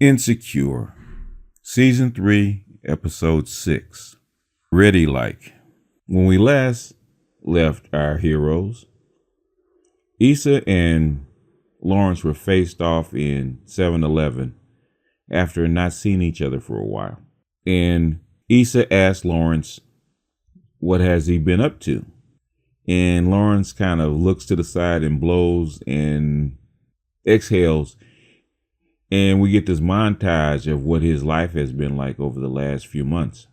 Insecure, Season 3, Episode 6. Ready Like. When we last left our heroes, Issa and Lawrence were faced off in 7-Eleven after not seeing each other for a while. And Issa asked Lawrence, what has he been up to? And Lawrence kind of looks to the side and blows and exhales. And we get this montage of what his life has been like over the last few months.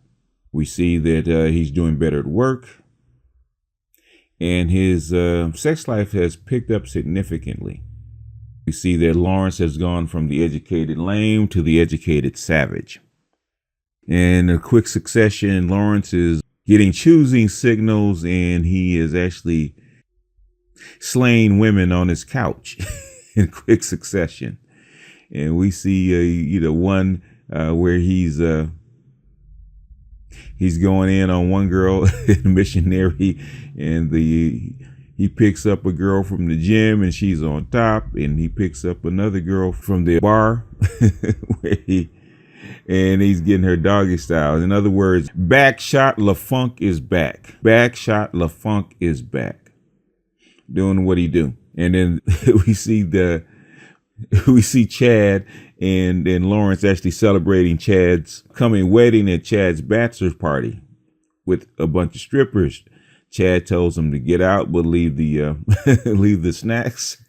We see that he's doing better at work. And his sex life has picked up significantly. We see that Lawrence has gone from the educated lame to the educated savage. In a quick succession, Lawrence is getting choosing signals, and he is actually slaying women on his couch in quick succession. And we see, one where he's going in on one girl, missionary, and he picks up a girl from the gym and she's on top, and he picks up another girl from the bar and he's getting her doggy style. In other words, Backshot LaFunk is back. Backshot LaFunk is back, doing what he do. And then we see Chad and Lawrence actually celebrating Chad's coming wedding at Chad's bachelor party with a bunch of strippers. Chad tells him to get out, but leave the leave the snacks.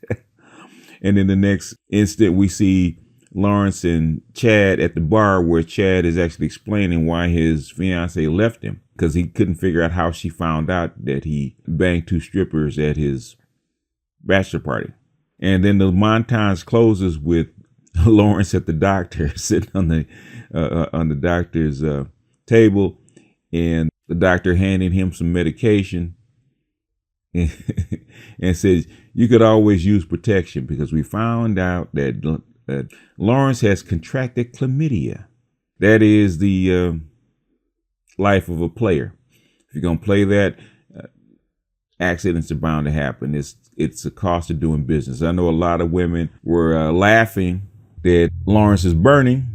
And in the next instant, we see Lawrence and Chad at the bar, where Chad is actually explaining why his fiance left him, because he couldn't figure out how she found out that he banged two strippers at his bachelor party. And then the montage closes with Lawrence at the doctor, sitting on the doctor's table, and the doctor handing him some medication and says, you could always use protection, because we found out that Lawrence has contracted chlamydia. That is the life of a player. If you're going to play that, accidents are bound to happen. It's a cost of doing business. I know a lot of women were laughing that Lawrence is burning,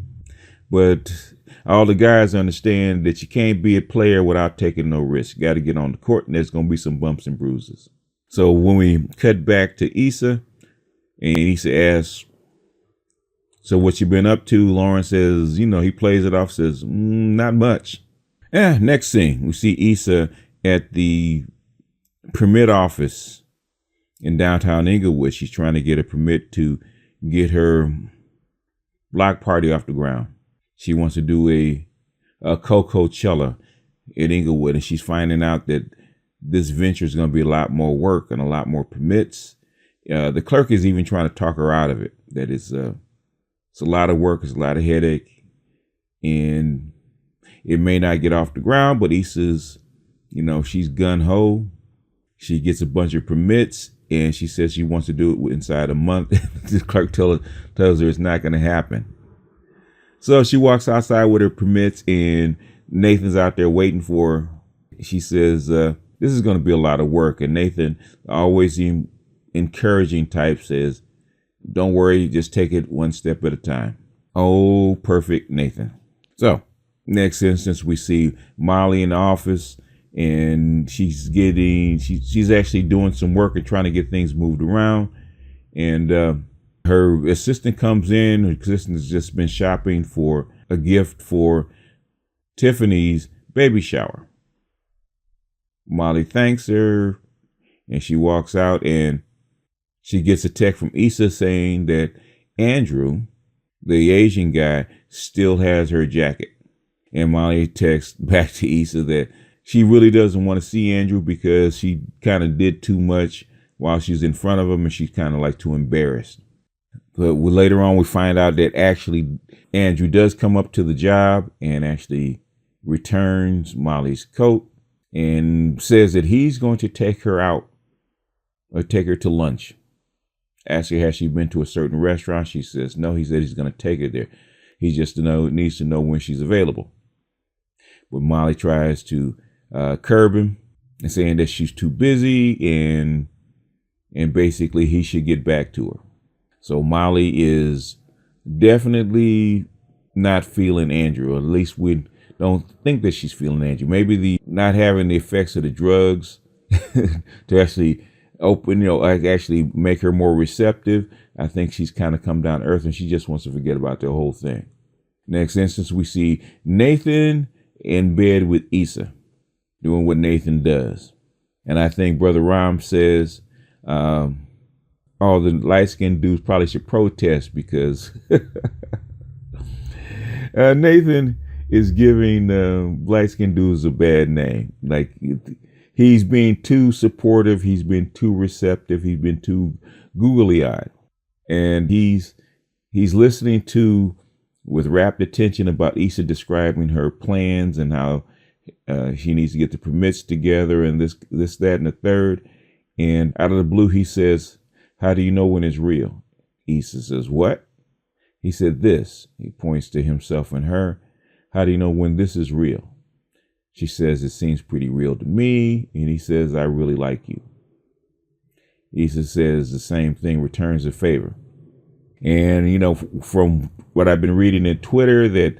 but all the guys understand that you can't be a player without taking no risk. You got to get on the court, and there's going to be some bumps and bruises. So when we cut back to Issa, and Issa asks, so what you been up to? Lawrence says, he plays it off, says, not much. Next thing, we see Issa at the permit office in downtown Inglewood. She's trying to get a permit to get her block party off the ground. She wants to do a Coachella in Inglewood, and she's finding out that this venture is going to be a lot more work and a lot more permits. The clerk is even trying to talk her out of it. That it's a lot of work, it's a lot of headache, and it may not get off the ground, but Issa's, she's gun-ho. She gets a bunch of permits, and she says she wants to do it inside a month. The clerk tells her it's not going to happen. So she walks outside with her permits, and Nathan's out there waiting for her. She says, this is going to be a lot of work. And Nathan, always the encouraging type, says, don't worry, just take it one step at a time. Oh, perfect Nathan. So next instance, we see Molly in the office, and she's actually doing some work and trying to get things moved around. And her assistant comes in. Her assistant has just been shopping for a gift for Tiffany's baby shower. Molly thanks her, and she walks out, and she gets a text from Issa saying that Andrew, the Asian guy, still has her jacket. And Molly texts back to Issa that she really doesn't want to see Andrew because she kind of did too much while she's in front of him, and she's kind of like too embarrassed. But later on, we find out that actually Andrew does come up to the job and actually returns Molly's coat and says that he's going to take her out or take her to lunch. Ask her, has she been to a certain restaurant? She says no. He said he's going to take her there. He just needs to know when she's available. But Molly tries to curb him and saying that she's too busy and basically he should get back to her. So Molly is definitely not feeling Andrew, or at least we don't think that she's feeling Andrew. Maybe the not having the effects of the drugs to actually open, like actually make her more receptive. I think she's kind of come down to earth and she just wants to forget about the whole thing. Next instance, we see Nathan in bed with Issa, doing what Nathan does. And I think Brother Ram says all the light-skinned dudes probably should protest because Nathan is giving light-skinned dudes a bad name. Like, he's being too supportive. He's been too receptive. He's been too googly-eyed. And he's listening to, with rapt attention, about Issa describing her plans and how she needs to get the permits together and this, that, and the third. And out of the blue, he says, "How do you know when it's real?" Issa says, "What?" He said, "This." He points to himself and her. "How do you know when this is real?" She says, "It seems pretty real to me." And he says, "I really like you." Issa says the same thing, returns the favor. And, from what I've been reading in Twitter, that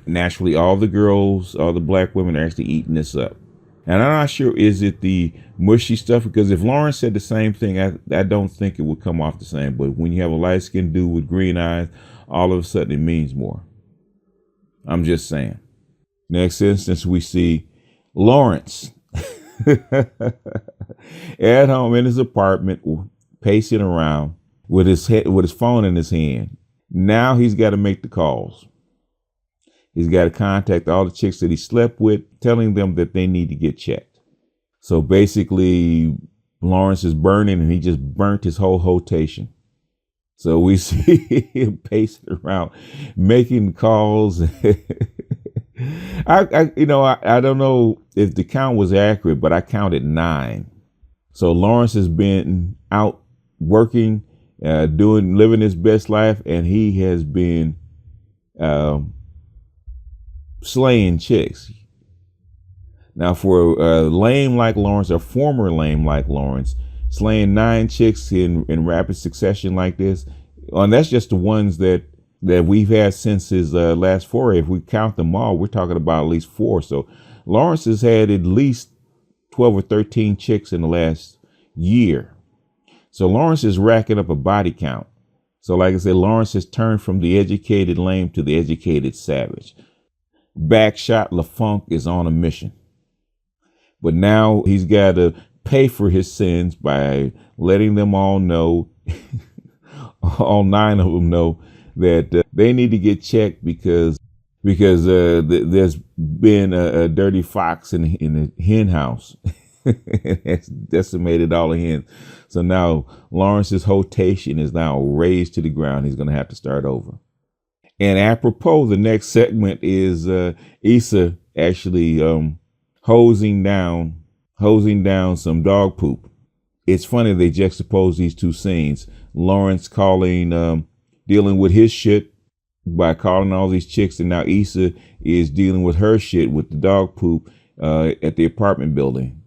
naturally all the girls, all the black women are actually eating this up. And I'm not sure, is it the mushy stuff? Because if Lauren said the same thing, I don't think it would come off the same. But when you have a light-skinned dude with green eyes, all of a sudden it means more. I'm just saying. Next instance, we see Lawrence at home in his apartment, pacing around with his phone in his hand. Now he's got to make the calls. He's got to contact all the chicks that he slept with, telling them that they need to get checked. So basically, Lawrence is burning, and he just burnt his whole rotation. So we see him pacing around, making calls. I don't know if the count was accurate, but I counted 9. So Lawrence has been out working, living his best life, and he has been slaying chicks. Now, for a lame like Lawrence, a former lame like Lawrence, slaying 9 chicks in rapid succession like this, and that's just the ones that we've had since his last foray. If we count them all, we're talking about at least 4. So Lawrence has had at least 12 or 13 chicks in the last year. So Lawrence is racking up a body count. So like I said, Lawrence has turned from the educated lame to the educated savage. Backshot LaFunk is on a mission. But now he's got to pay for his sins by letting them all know, all 9 of them know, that they need to get checked because there's been a dirty fox in the hen house. It's decimated all the hens. So now Lawrence's rotation is now raised to the ground. He's going to have to start over. And apropos, the next segment is Issa actually hosing down some dog poop. It's funny they juxtapose these two scenes. Lawrence dealing with his shit by calling all these chicks, and now Issa is dealing with her shit with the dog poop at the apartment building.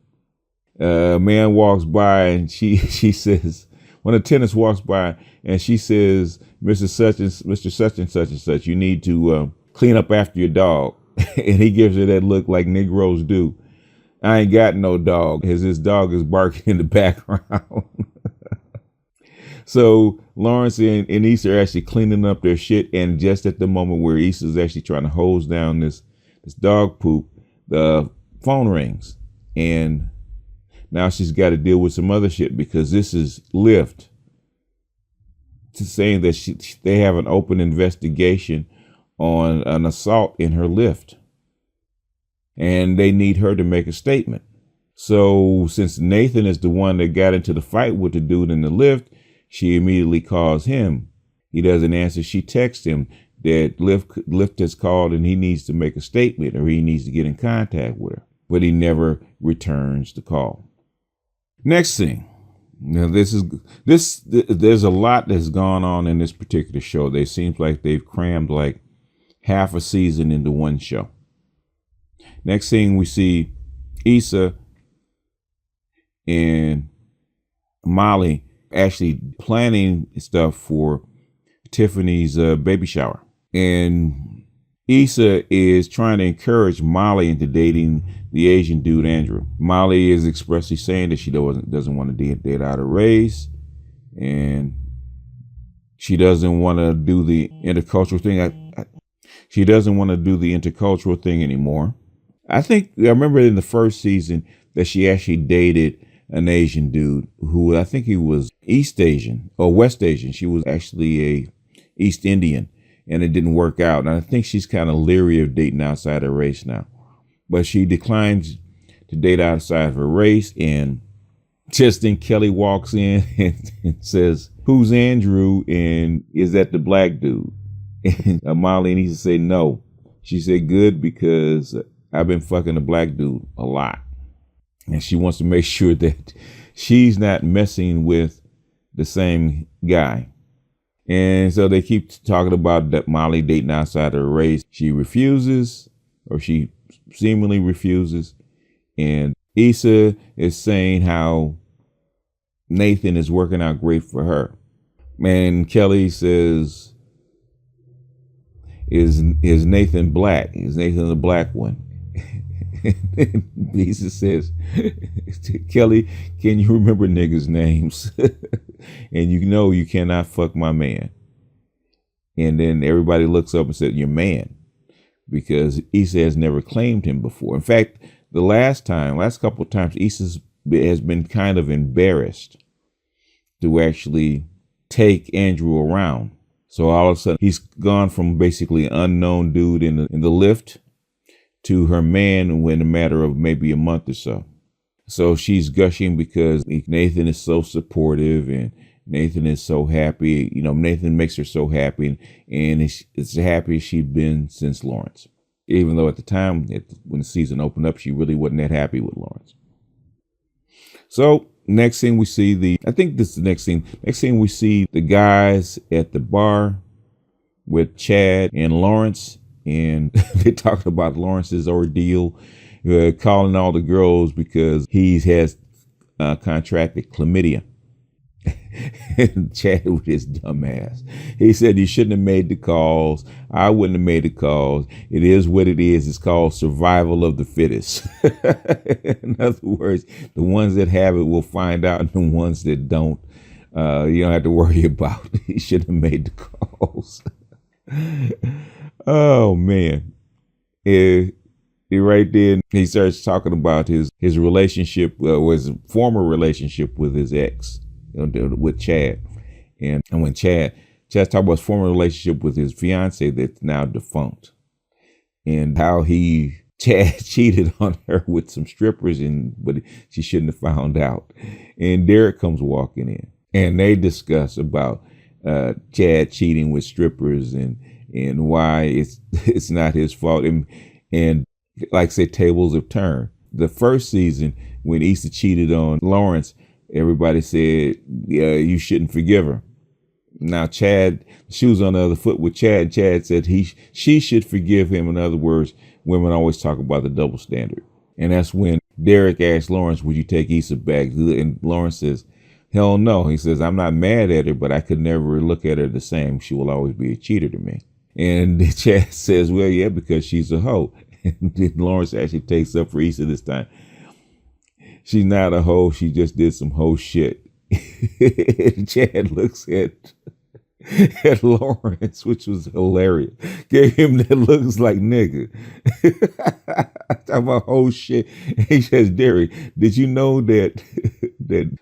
A man walks by and she says, when a tenant walks by and she says, Mr. Such and such, you need to clean up after your dog. And he gives her that look like Negroes do. I ain't got no dog, as his dog is barking in the background. So Lawrence and Issa are actually cleaning up their shit. And just at the moment where Issa is actually trying to hose down this dog poop, the phone rings. And now she's got to deal with some other shit because this is Lyft saying that they have an open investigation on an assault in her Lyft. And they need her to make a statement. So since Nathan is the one that got into the fight with the dude in the Lyft, she immediately calls him. He doesn't answer. She texts him that Lyft has called and he needs to make a statement or he needs to get in contact with her. But he never returns the call. Next thing. Now there's a lot that's gone on in this particular show. It seems like they've crammed like half a season into one show. Next thing we see Issa and Molly actually planning stuff for Tiffany's baby shower. And Issa is trying to encourage Molly into dating the Asian dude, Andrew. Molly is expressly saying that she doesn't want to date out of race, and she doesn't want to do the intercultural thing. She doesn't want to do the intercultural thing anymore. I remember in the first season that she actually dated an Asian dude who I think he was East Asian or West Asian. She was actually a East Indian, and it didn't work out. And I think she's kind of leery of dating outside her race now. But she declines to date outside of her race, and just then Kelly walks in and says, "Who's Andrew? And is that the black dude?" And Molly needs to say no. She said, "Good, because I've been fucking a black dude a lot." And she wants to make sure that she's not messing with the same guy. And so they keep talking about that Molly dating outside her race. She refuses, or she seemingly refuses. And Issa is saying how Nathan is working out great for her. And Kelly says, is Nathan black? Is Nathan the black one? And Issa says, "Kelly, can you remember niggas' names? And you know you cannot fuck my man." And then everybody looks up and said, "Your man," because Issa has never claimed him before. In fact, the last couple of times, Issa has been kind of embarrassed to actually take Andrew around. So all of a sudden, he's gone from basically unknown dude in the lift to her man in a matter of maybe a month or so. So she's gushing because Nathan is so supportive and Nathan is so happy. You know, Nathan makes her so happy, and it's the happiest she'd been since Lawrence. Even though at the time, when the season opened up, she really wasn't that happy with Lawrence. So next thing we see I think this is the next scene. Next thing we see the guys at the bar with Chad and Lawrence. And they talked about Lawrence's ordeal, calling all the girls because he has contracted chlamydia. And Chad with his dumb ass, he said he shouldn't have made the calls. I wouldn't have made the calls. It is what it is. It's called survival of the fittest. In other words, the ones that have it will find out, and the ones that don't, you don't have to worry about. He shouldn't have made the calls. Oh man. Right then he starts talking about his relationship, his former relationship with his ex, with Chad. And when Chad's talking about his former relationship with his fiance that's now defunct, and how Chad cheated on her with some strippers, but she shouldn't have found out. And Derek comes walking in, and they discuss about Chad cheating with strippers and why it's not his fault. And like I say, tables have turned. The first season, when Issa cheated on Lawrence, everybody said, yeah, you shouldn't forgive her. Now Chad, she was on the other foot with Chad, and Chad said she should forgive him. In other words, women always talk about the double standard. And that's when Derek asked Lawrence, would you take Issa back? And Lawrence says, hell no. He says, I'm not mad at her, but I could never look at her the same. She will always be a cheater to me. And Chad says, well, yeah, because she's a hoe. And then Lawrence actually takes up for Issa this time. She's not a hoe. She just did some hoe shit. And Chad looks at Lawrence, which was hilarious. Gave him that looks like nigga. Talking about whole shit. And he says, Derek, did you know that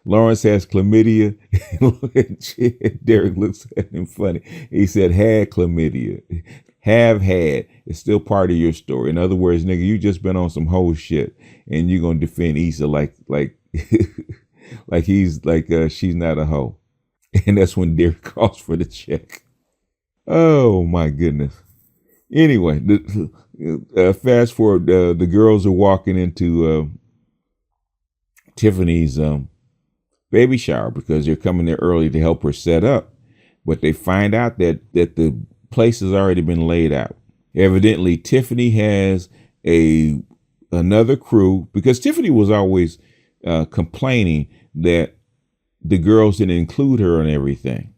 Lawrence has chlamydia? And Derek looks at him funny. He said, had chlamydia. Have had. It's still part of your story. In other words, nigga, you just been on some whole shit, and you're gonna defend Issa like he's like she's not a hoe. And that's when Derek calls for the check. Oh my goodness. Anyway, fast forward, the girls are walking into Tiffany's baby shower because they're coming there early to help her set up. But they find out that the place has already been laid out. Evidently, Tiffany has another crew, because Tiffany was always complaining that the girls didn't include her and everything.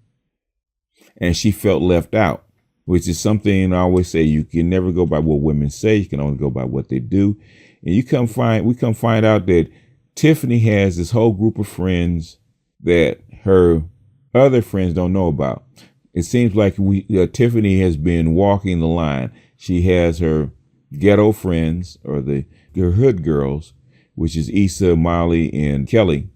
and she felt left out, which is something I always say, you can never go by what women say. You can only go by what they do. And we come find out that Tiffany has this whole group of friends that her other friends don't know about. It seems like Tiffany has been walking the line. She has her ghetto friends, or her hood girls, which is Issa, Molly, and Kelly.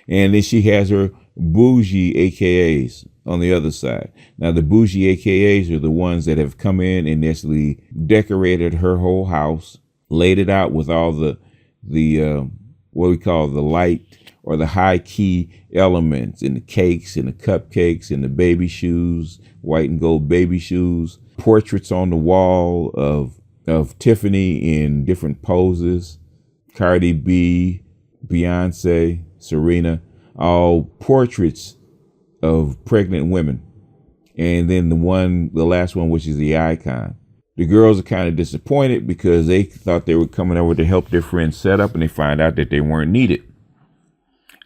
And then she has her bougie AKAs on the other side. Now, the bougie AKAs are the ones that have come in and actually decorated her whole house, laid it out with all the what we call the light or the high key elements, and the cakes and the cupcakes and the baby shoes, white and gold baby shoes, portraits on the wall of Tiffany in different poses, Cardi B, Beyonce, Serena, all portraits of pregnant women. And then the last one, which is the icon. The girls are kind of disappointed because they thought they were coming over to help their friends set up, and they find out that they weren't needed.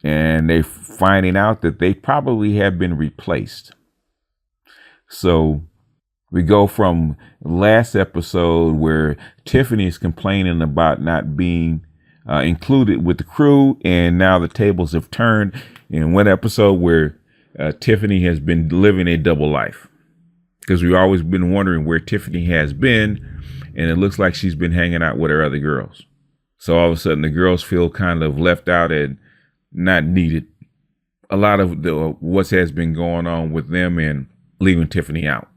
And they're finding out that they probably have been replaced. So we go from last episode where Tiffany is complaining about not being included with the crew, and now the tables have turned in one episode where Tiffany has been living a double life, because we've always been wondering where Tiffany has been, and it looks like she's been hanging out with her other girls. So all of a sudden the girls feel kind of left out and not needed. A lot of what has been going on with them and leaving Tiffany out.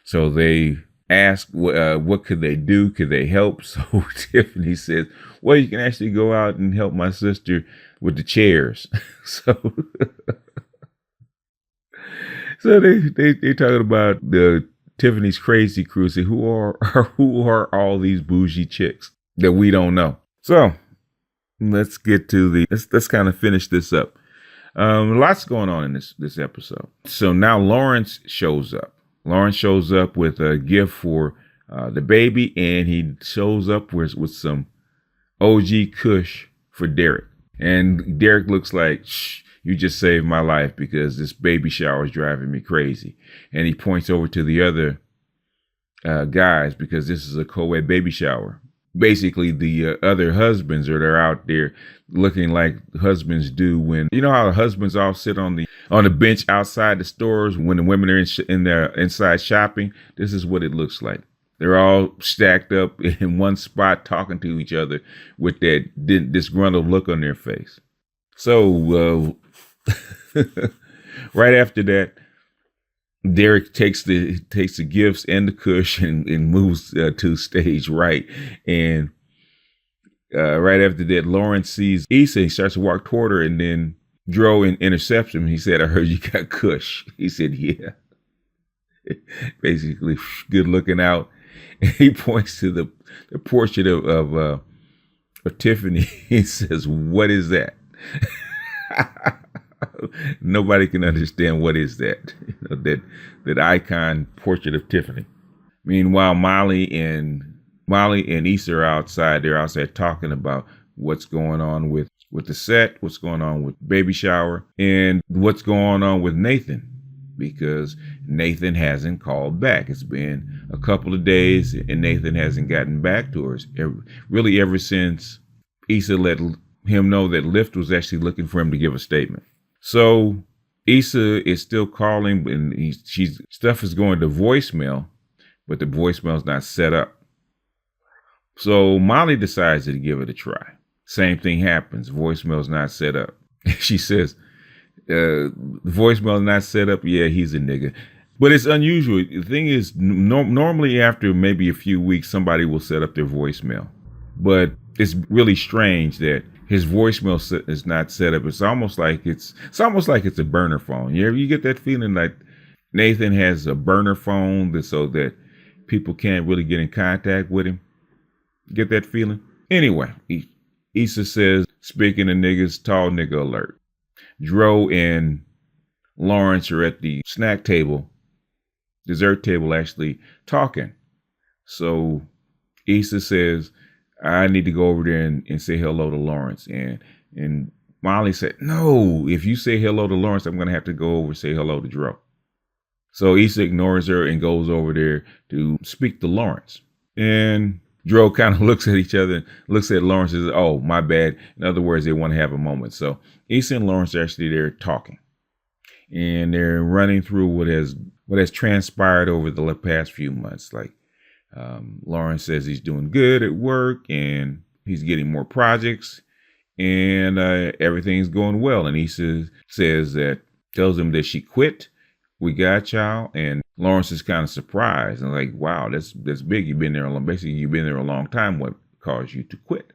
So they ask, what could they do? Could they help? So Tiffany says, well, you can actually go out and help my sister with the chairs. So they talking about the Tiffany's crazy crew. Say, who are all these bougie chicks that we don't know? So let's get to let's kind of finish this up. Lots going on in this episode. So now Lawrence shows up. Lawrence shows up with a gift for the baby, and he shows up with some OG Kush for Derek. And Derek looks like, you just saved my life, because this baby shower is driving me crazy. And he points over to the other guys, because this is a co-ed baby shower. Basically, the other husbands are out there looking like husbands do when, you know how the husbands all sit on the bench outside the stores when the women are inside shopping. This is what it looks like. They're all stacked up in one spot talking to each other with that disgruntled look on their face. So right after that, Derek takes the gifts and the Kush and moves to stage right. And right after that, Lawrence sees Issa. He starts to walk toward her, and then Dro intercepts him. He said, I heard you got Kush. He said, yeah. Basically, good looking out. And he points to the portrait of Tiffany. He says, what is that? Nobody can understand what is that. That icon portrait of Tiffany. Meanwhile, Molly and Issa are outside. They're outside talking about what's going on with the set, what's going on with baby shower, and what's going on with Nathan, because Nathan hasn't called back. It's been a couple of days and Nathan hasn't gotten back to her. Really ever since Issa let him know that Lyft was actually looking for him to give a statement. So Issa is still calling, and stuff is going to voicemail, but the voicemail's not set up. So Molly decides to give it a try. Same thing happens. Voicemail's not set up. She says, voicemail's not set up. Yeah, he's a nigga. But it's unusual. The thing is, normally after maybe a few weeks, somebody will set up their voicemail. But it's really strange that his voicemail is not set up. It's almost like it's a burner phone. You get that feeling like Nathan has a burner phone so that people can't really get in contact with him. Get that feeling? Anyway, Issa says, speaking of niggas, tall nigga alert. Dro and Lawrence are at the snack table, dessert table, actually talking. So Issa says, I need to go over there and say hello to Lawrence. And Molly said, no, if you say hello to Lawrence, I'm going to have to go over and say hello to Dro. So Issa ignores her and goes over there to speak to Lawrence. And Dro kind of looks at each other, looks at Lawrence and says, oh, my bad. In other words, they want to have a moment. So Issa and Lawrence are actually there talking. And they're running through what has transpired over the past few months. Like Lawrence says he's doing good at work and he's getting more projects and everything's going well. And Issa tells him that she quit. We got y'all. And Lawrence is kind of surprised and like, wow, that's big. You've been there a long time. What caused you to quit?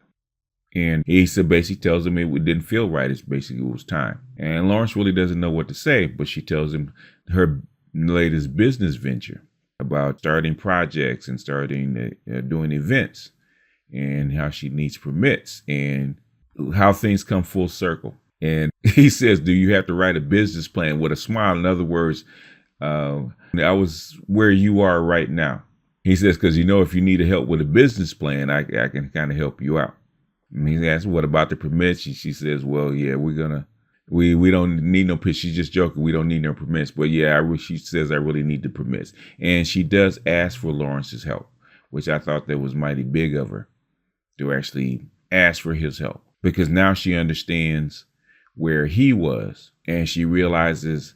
And Issa basically tells him it didn't feel right. It was time. And Lawrence really doesn't know what to say, but she tells him her latest business venture about starting projects and starting doing events and how she needs permits and how things come full circle. And he says, do you have to write a business plan with a smile? In other words, I was where you are right now. He says, because if you need help with a business plan, I can kind of help you out. And he asks, what about the permits? She says, well, yeah, we don't need no permits. She's just joking. We don't need no permits. But yeah, she says, I really need the permits. And she does ask for Lawrence's help, which I thought that was mighty big of her to actually ask for his help, because now she understands where he was, and she realizes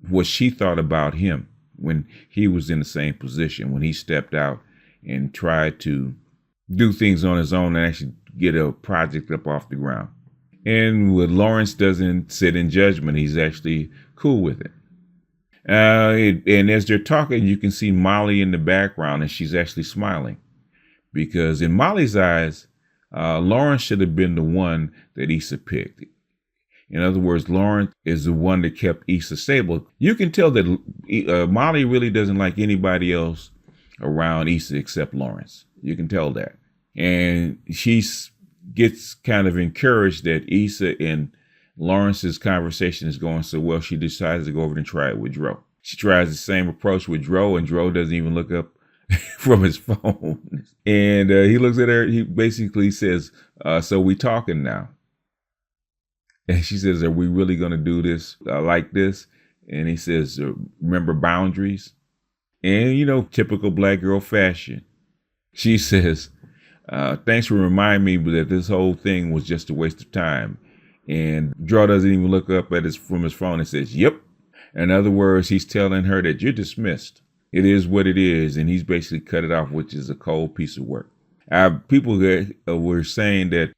what she thought about him when he was in the same position, when he stepped out and tried to do things on his own and actually get a project up off the ground. And Lawrence doesn't sit in judgment. He's actually cool with it. And as they're talking, you can see Molly in the background, and she's actually smiling, because in Molly's eyes, Lawrence should have been the one that Issa picked. In other words, Lawrence is the one that kept Issa stable. You can tell that Molly really doesn't like anybody else around Issa except Lawrence. You can tell that. And she gets kind of encouraged that Issa and Lawrence's conversation is going so well, she decides to go over and try it with Dro. She tries the same approach with Dro, and Dro doesn't even look up from his phone. And he looks at her. He basically says, so we talking now? And she says, are we really going to do this like this? And he says, remember boundaries? And, typical black girl fashion. She says, thanks for reminding me that this whole thing was just a waste of time. And Dro doesn't even look up from his phone and says, yep. In other words, he's telling her that you're dismissed. It is what it is, and he's basically cut it off, which is a cold piece of work. People that were saying that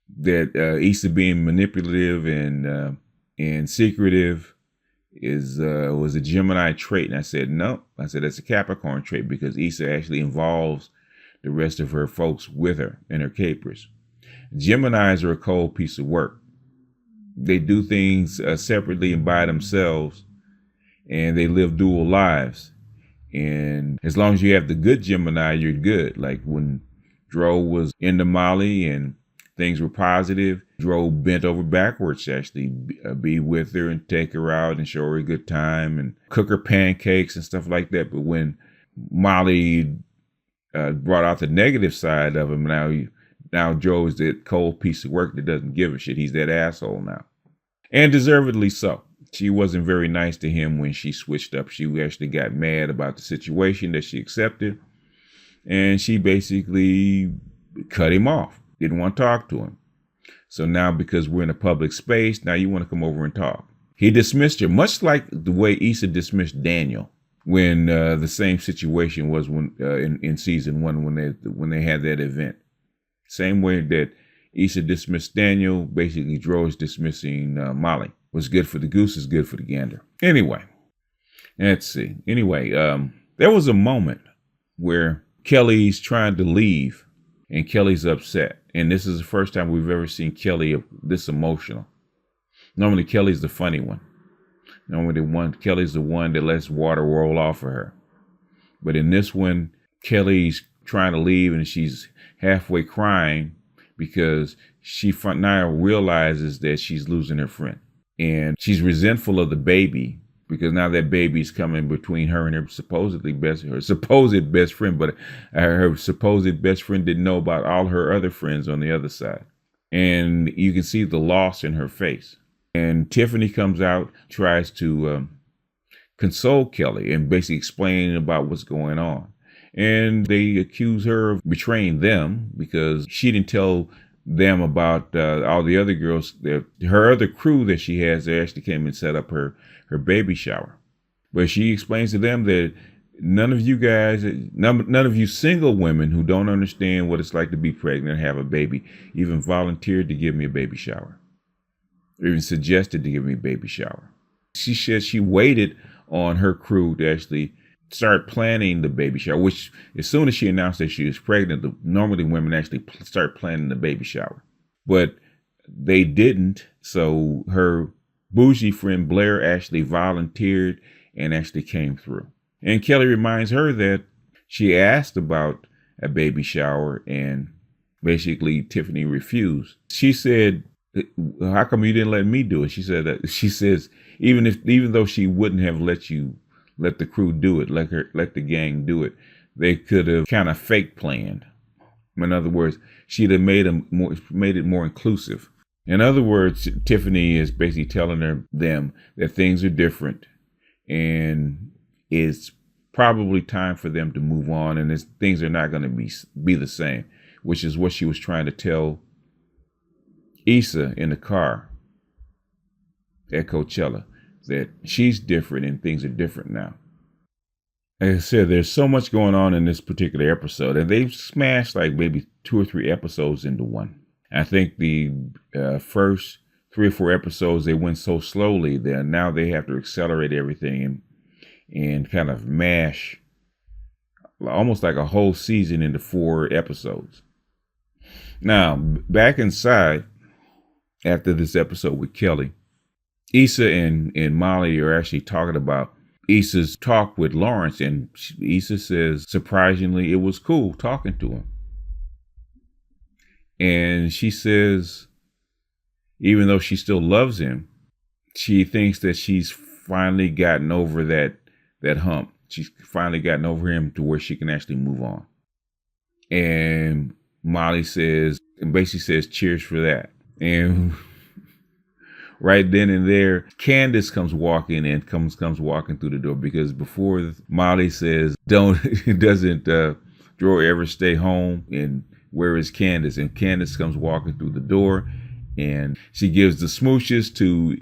Issa being manipulative and secretive was a Gemini trait, and I said no. I said that's a Capricorn trait, because Issa actually involves the rest of her folks with her and her capers. Geminis are a cold piece of work. They do things separately and by themselves, and they live dual lives. And as long as you have the good Gemini, you're good. Like when Dro was into Molly and things were positive, Dro bent over backwards to actually be with her and take her out and show her a good time and cook her pancakes and stuff like that. But when Molly brought out the negative side of him, now Dro is that cold piece of work that doesn't give a shit. He's that asshole now. And deservedly so. She wasn't very nice to him when she switched up. She actually got mad about the situation that she accepted. And she basically cut him off. Didn't want to talk to him. So now, because we're in a public space, now you want to come over and talk. He dismissed her, much like the way Issa dismissed Daniel when the same situation was when in season 1 when they had that event. Same way that Issa dismissed Daniel, basically Dro is dismissing Molly. What's good for the goose is good for the gander. Anyway, let's see. Anyway, there was a moment where Kelly's trying to leave and Kelly's upset. And this is the first time we've ever seen Kelly this emotional. Normally Kelly's the funny one. Normally Kelly's the one that lets water roll off of her. But in this one, Kelly's trying to leave and she's halfway crying because she now realizes that she's losing her friend. And she's resentful of the baby because now that baby's coming between her and her supposed best friend, but her supposed best friend didn't know about all her other friends on the other side. And you can see the loss in her face. And Tiffany comes out, tries to console Kelly and basically explain about what's going on. And they accuse her of betraying them because she didn't tell them about all the other girls, her other crew that she has that actually came and set up her baby shower. But she explains to them that none of you guys, none of you single women who don't understand what it's like to be pregnant and have a baby, even volunteered to give me a baby shower, or even suggested to give me a baby shower. She says she waited on her crew to actually start planning the baby shower, which as soon as she announced that she was pregnant, normally women actually start planning the baby shower. But they didn't. So her bougie friend Blair actually volunteered and actually came through. And Kelly reminds her that she asked about a baby shower and basically Tiffany refused. She said, "How come you didn't let me do it?" She says, even though she wouldn't have let the crew do it, let the gang do it, they could have kind of fake planned. In other words, she'd have made it more inclusive. In other words, Tiffany is basically telling them that things are different and it's probably time for them to move on, and things are not going to be the same, which is what she was trying to tell Issa in the car at Coachella, that she's different and things are different now. Like I said, there's so much going on in this particular episode, and they've smashed like maybe 2 or 3 episodes into one. I think the first 3 or 4 episodes, they went so slowly that now they have to accelerate everything and kind of mash almost like a whole season into 4 episodes. Now, back inside, after this episode with Kelly, Issa and Molly are actually talking about Issa's talk with Lawrence, and Issa says, surprisingly, it was cool talking to him. And she says, even though she still loves him, she thinks that she's finally gotten over that hump. She's finally gotten over him to where she can actually move on. And Molly basically says, cheers for that. And right then and there, Candace comes walking through the door, because before Molly says, doesn't Joy ever stay home, and where is Candace? And Candace comes walking through the door, and she gives the smooches to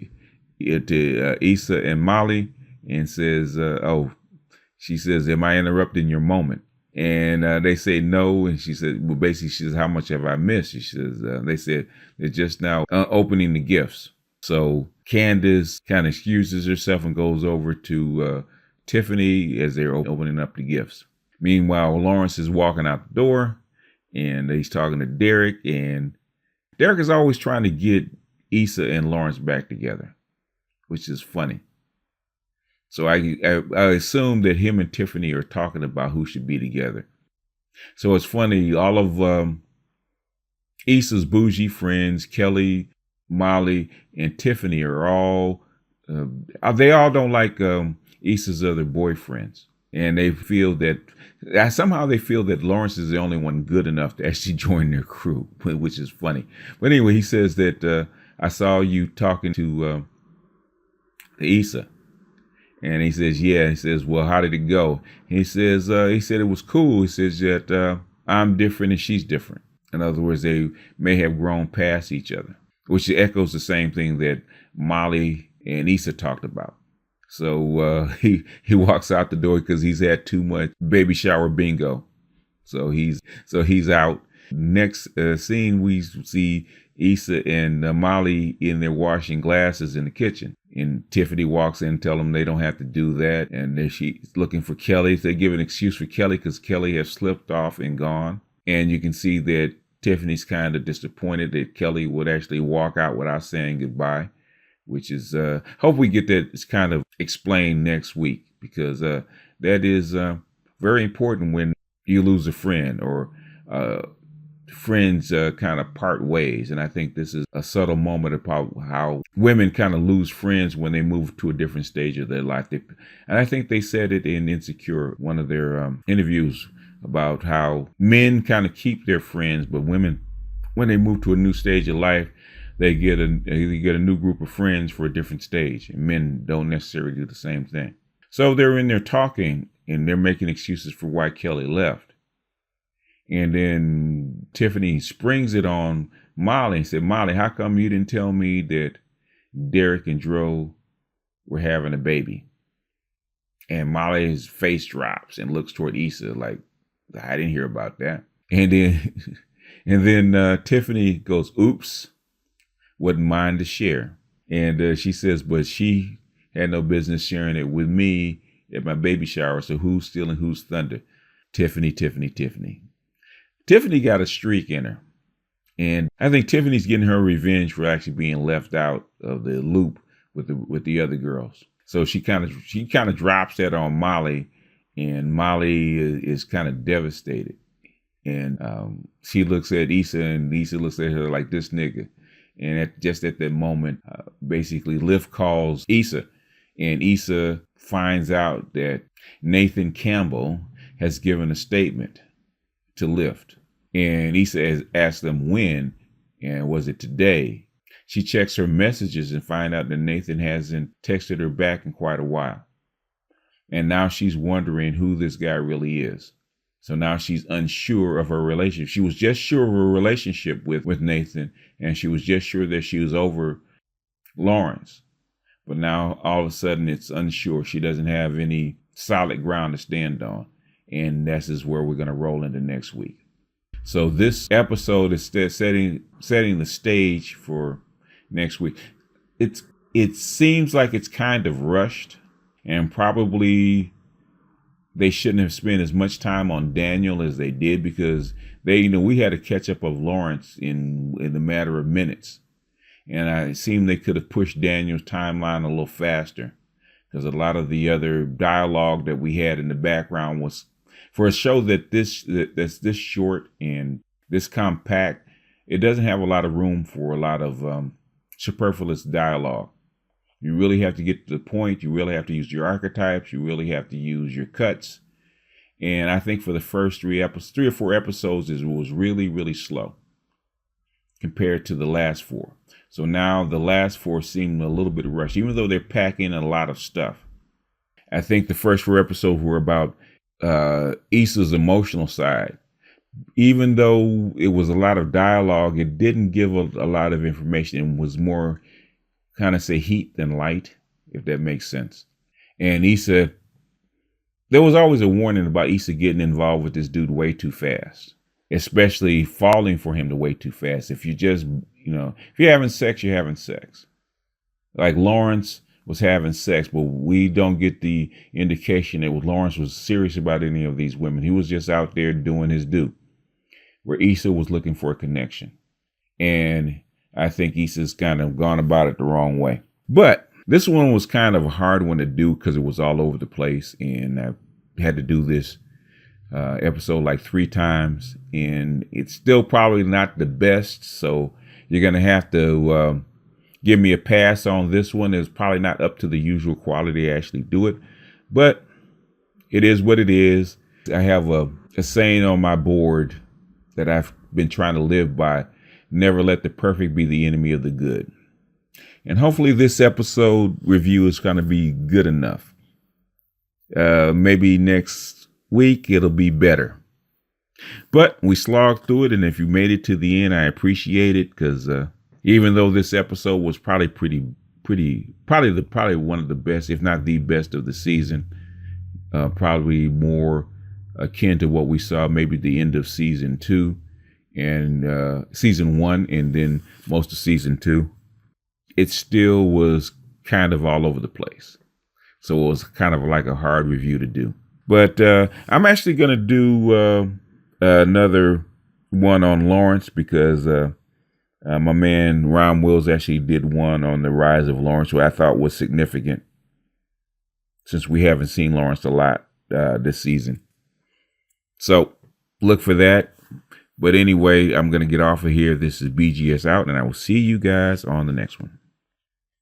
Issa and Molly, and says, she says, am I interrupting your moment? And they say no, and she said, well, basically, she says, how much have I missed? She says, they said they're just now opening the gifts. So Candace kind of excuses herself and goes over to Tiffany as they're opening up the gifts. Meanwhile, Lawrence is walking out the door, and he's talking to Derek, and Derek is always trying to get Issa and Lawrence back together, which is funny. So I assume that him and Tiffany are talking about who should be together. So it's funny, all of Issa's bougie friends, Kelly, Molly, and Tiffany are all, they all don't like Issa's other boyfriends. And they feel that, somehow they feel that Lawrence is the only one good enough to actually join their crew, which is funny. But anyway, he says that, I saw you talking to Issa. And he says, yeah. He says, well, how did it go? He says, he said it was cool. He says that I'm different and she's different. In other words, they may have grown past each other, which echoes the same thing that Molly and Issa talked about. So he walks out the door because he's had too much baby shower bingo. So he's out. Next scene, we see Issa and Molly in there washing glasses in the kitchen. And Tiffany walks in and tells them they don't have to do that. And then she's looking for Kelly. They give an excuse for Kelly because Kelly has slipped off and gone. And you can see that Tiffany's kind of disappointed that Kelly would actually walk out without saying goodbye, which is, hope we get that it's kind of explained next week, because that is very important when you lose a friend or friends kind of part ways. And I think this is a subtle moment about how women kind of lose friends when they move to a different stage of their life. And I think they said it in Insecure, one of their interviews, about how men kind of keep their friends, but women, when they move to a new stage of life, they get a new group of friends for a different stage. And men don't necessarily do the same thing. So they're in there talking and they're making excuses for why Kelly left. And then Tiffany springs it on Molly and said, Molly, how come you didn't tell me that Derek and Dro were having a baby? And Molly's face drops and looks toward Issa like, I didn't hear about that. And then Tiffany goes, oops, wouldn't mind to share. And she says, but she had no business sharing it with me at my baby shower. So who's stealing whose thunder? Tiffany. Tiffany got a streak in her. And I think Tiffany's getting her revenge for actually being left out of the loop with the other girls. So she kind of drops that on Molly, and Molly is kind of devastated. And she looks at Issa, and Issa looks at her like, this nigga. And just at that moment, basically Lift calls Issa, and Issa finds out that Nathan Campbell has given a statement to Lift. And Issa has asked them when, and was it today? She checks her messages and finds out that Nathan hasn't texted her back in quite a while. And now she's wondering who this guy really is. So now she's unsure of her relationship. She was just sure of her relationship with Nathan, and she was just sure that she was over Lawrence. But now all of a sudden it's unsure. She doesn't have any solid ground to stand on. And this is where we're going to roll into next week. So this episode is setting the stage for next week. It seems like it's kind of rushed, and probably they shouldn't have spent as much time on Daniel as they did, because we had a catch up of Lawrence in the matter of minutes. And it seemed they could have pushed Daniel's timeline a little faster, because a lot of the other dialogue that we had in the background was, for a show that's this short and this compact, it doesn't have a lot of room for a lot of superfluous dialogue. You really have to get to the point. You really have to use your archetypes. You really have to use your cuts. And I think for the first 3 or 4 episodes, it was really, really slow compared to the last 4. So now the last 4 seem a little bit rushed, even though they're packing a lot of stuff. I think the first 4 episodes were about Issa's emotional side. Even though it was a lot of dialogue, it didn't give a lot of information. It was more kind of say heat than light, if that makes sense. And Issa, there was always a warning about Issa getting involved with this dude way too fast, especially falling for him way too fast. If you just, if you're having sex, you're having sex. Like Lawrence was having sex, but we don't get the indication that Lawrence was serious about any of these women. He was just out there doing his due, where Issa was looking for a connection. And I think Issa's kind of gone about it the wrong way. But this one was kind of a hard one to do because it was all over the place. And I had to do this episode like 3 times. And it's still probably not the best. So you're going to have to give me a pass on this one. It's probably not up to the usual quality to actually do it. But it is what it is. I have a saying on my board that I've been trying to live by. Never let the perfect be the enemy of the good. And hopefully this episode review is going to be good enough. Maybe next week it'll be better. But we slogged through it, and if you made it to the end, I appreciate it, because even though this episode was probably probably one of the best, if not the best of the season, probably more akin to what we saw maybe the end of season 2 and season 1, and then most of season 2, it still was kind of all over the place. So it was kind of like a hard review to do. But I'm actually going to do another one on Lawrence, because my man Ron Wills actually did one on the rise of Lawrence, which I thought was significant, since we haven't seen Lawrence a lot this season. So look for that. But anyway, I'm going to get off of here. This is BGS out, and I will see you guys on the next one.